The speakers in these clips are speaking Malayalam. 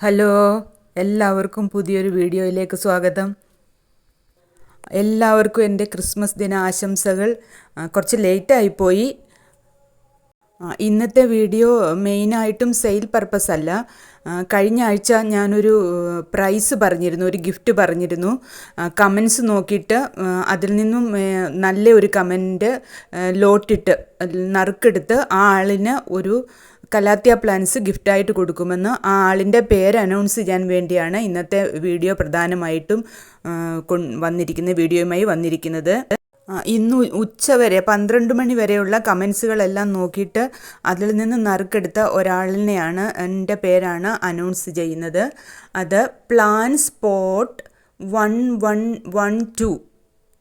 ഹലോ, എല്ലാവർക്കും പുതിയൊരു വീഡിയോയിലേക്ക് സ്വാഗതം. എല്ലാവർക്കും എൻ്റെ ക്രിസ്മസ് ദിന ആശംസകൾ. കുറച്ച് ലേറ്റായിപ്പോയി. ഇന്നത്തെ വീഡിയോ മെയിനായിട്ടും സെയിൽ പർപ്പസ് അല്ല. കഴിഞ്ഞ ആഴ്ച ഞാനൊരു പ്രൈസ് പറഞ്ഞിരുന്നു, ഒരു ഗിഫ്റ്റ് പറഞ്ഞിരുന്നു. കമൻസ് നോക്കിയിട്ട് അതിൽ നിന്നും നല്ല ഒരു കമൻറ്റ് ലോട്ടിട്ട് നറുക്കെടുത്ത് ആ ആളിന് ഒരു കലാത്തിയ പ്ലാന്റ്സ് ഗിഫ്റ്റായിട്ട് കൊടുക്കുമെന്ന് ആ ആളിൻ്റെ പേര് അനൗൺസ് ചെയ്യാൻ വേണ്ടിയാണ് ഇന്നത്തെ വീഡിയോ പ്രധാനമായിട്ടും വീഡിയോയുമായി വന്നിരിക്കുന്നത്. ഇന്ന് ഉച്ചവരെ 12 മണി വരെയുള്ള കമൻസുകളെല്ലാം നോക്കിയിട്ട് അതിൽ നിന്ന് നറുക്കെടുത്ത ഒരാളിനെയാണ് എൻ്റെ പേരാണ് അനൗൺസ് ചെയ്യുന്നത്. അത് പ്ലാൻ സ്പോട്ട് 1112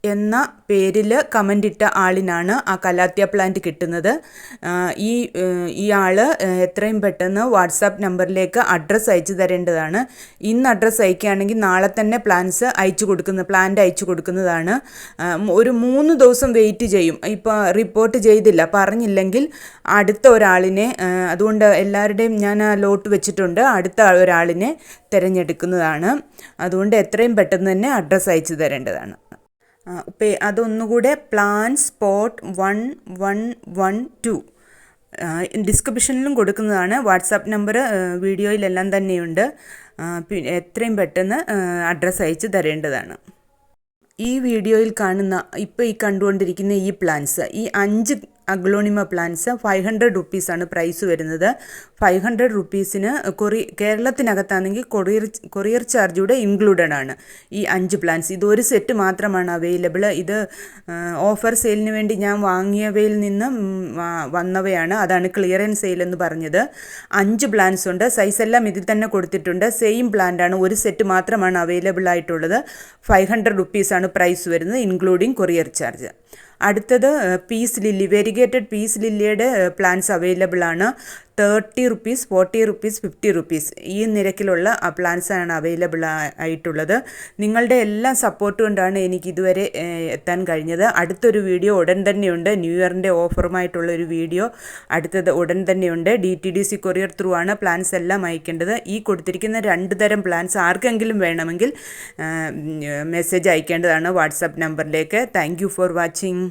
എന്ന പേരിൽ കമൻ്റ് ഇട്ട ആളിനാണ് ആ കലാത്തിയ പ്ലാന്റ് കിട്ടുന്നത്. ഈ ആൾ എത്രയും പെട്ടെന്ന് വാട്സാപ്പ് നമ്പറിലേക്ക് അഡ്രസ്സ് അയച്ചു തരേണ്ടതാണ്. ഇന്ന് അഡ്രസ്സ് അയക്കുകയാണെങ്കിൽ നാളെ തന്നെ പ്ലാന്റ് അയച്ചു കൊടുക്കുന്നതാണ്. ഒരു 3 ദിവസം വെയിറ്റ് ചെയ്യും. ഇപ്പോൾ റിപ്പോർട്ട് ചെയ്തില്ല, പറഞ്ഞില്ലെങ്കിൽ അടുത്ത ഒരാളിനെ, അതുകൊണ്ട് എല്ലാവരുടെയും ഞാൻ ലോട്ട് വെച്ചിട്ടുണ്ട്, അടുത്ത ഒരാളിനെ തിരഞ്ഞെടുക്കുന്നതാണ്. അതുകൊണ്ട് എത്രയും പെട്ടെന്ന് തന്നെ അഡ്രസ്സ് അയച്ചു തരേണ്ടതാണ്. അതൊന്നുകൂടെ പ്ലാൻ സ്പോട്ട് 1112 ഡിസ്ക്രിപ്ഷനിലും കൊടുക്കുന്നതാണ്. വാട്സാപ്പ് നമ്പർ വീഡിയോയിലെല്ലാം തന്നെയുണ്ട്. എത്രയും പെട്ടെന്ന് അഡ്രസ്സ് അയച്ച് തരേണ്ടതാണ്. ഈ വീഡിയോയിൽ കാണുന്ന ഈ കണ്ടുകൊണ്ടിരിക്കുന്ന ഈ പ്ലാന്റ്സ്, ഈ 5 അഗ്ലോണിമ പ്ലാന്റ്സ് 500 റുപ്പീസാണ് പ്രൈസ് വരുന്നത്. 500 റുപ്പീസിന് കേരളത്തിനകത്താണെങ്കിൽ കൊറിയർ ചാർജ് കൂടെ ഇൻക്ലൂഡഡ് ആണ്. ഈ 5 പ്ലാന്റ്സ് ഇതൊരു സെറ്റ് മാത്രമാണ് അവൈലബിൾ. ഇത് ഓഫർ സെയിലിന് വേണ്ടി ഞാൻ വാങ്ങിയവയിൽ നിന്ന് വന്നവയാണ്. അതാണ് ക്ലിയറൻസ് സെയിൽ എന്ന് പറഞ്ഞത്. 5 പ്ലാന്റ്സ് ഉണ്ട്. സൈസ് എല്ലാം ഇതിൽ തന്നെ കൊടുത്തിട്ടുണ്ട്. സെയിം പ്ലാന്റ് ആണ്, ഒരു സെറ്റ് മാത്രമാണ് അവൈലബിൾ ആയിട്ടുള്ളത്. 500 റുപ്പീസാണ് പ്രൈസ് വരുന്നത്, ഇൻക്ലൂഡിങ് കൊറിയർ ചാർജ്. അടുത്തത് പീസ് ലില്ലി, വെരിഗേറ്റഡ് പീസ് ലില്ലിയുടെ പ്ലാന്റ്സ് അവൈലബിൾ ആണ്. 30 റുപ്പീസ്, 40 റുപ്പീസ്, 50 റുപ്പീസ് ഈ നിരക്കിലുള്ള പ്ലാന്റ്സാണ് അവൈലബിൾ ആയിട്ടുള്ളത്. നിങ്ങളുടെ എല്ലാ സപ്പോർട്ട് കൊണ്ടാണ് എനിക്ക് ഇതുവരെ എത്താൻ കഴിഞ്ഞത്. അടുത്തൊരു വീഡിയോ ഉടൻ തന്നെയുണ്ട്. ന്യൂ ഇയറിൻ്റെ ഓഫറുമായിട്ടുള്ളൊരു വീഡിയോ അടുത്തത് ഉടൻ തന്നെയുണ്ട്. DTDC കൊറിയർ ത്രൂ ആണ് പ്ലാന്റ്സ് എല്ലാം അയക്കേണ്ടത്. ഈ കൊടുത്തിരിക്കുന്ന 2 തരം പ്ലാന്റ്സ് ആർക്കെങ്കിലും വേണമെങ്കിൽ മെസ്സേജ് അയക്കേണ്ടതാണ് വാട്സാപ്പ് നമ്പറിലേക്ക്. Thank you for watching.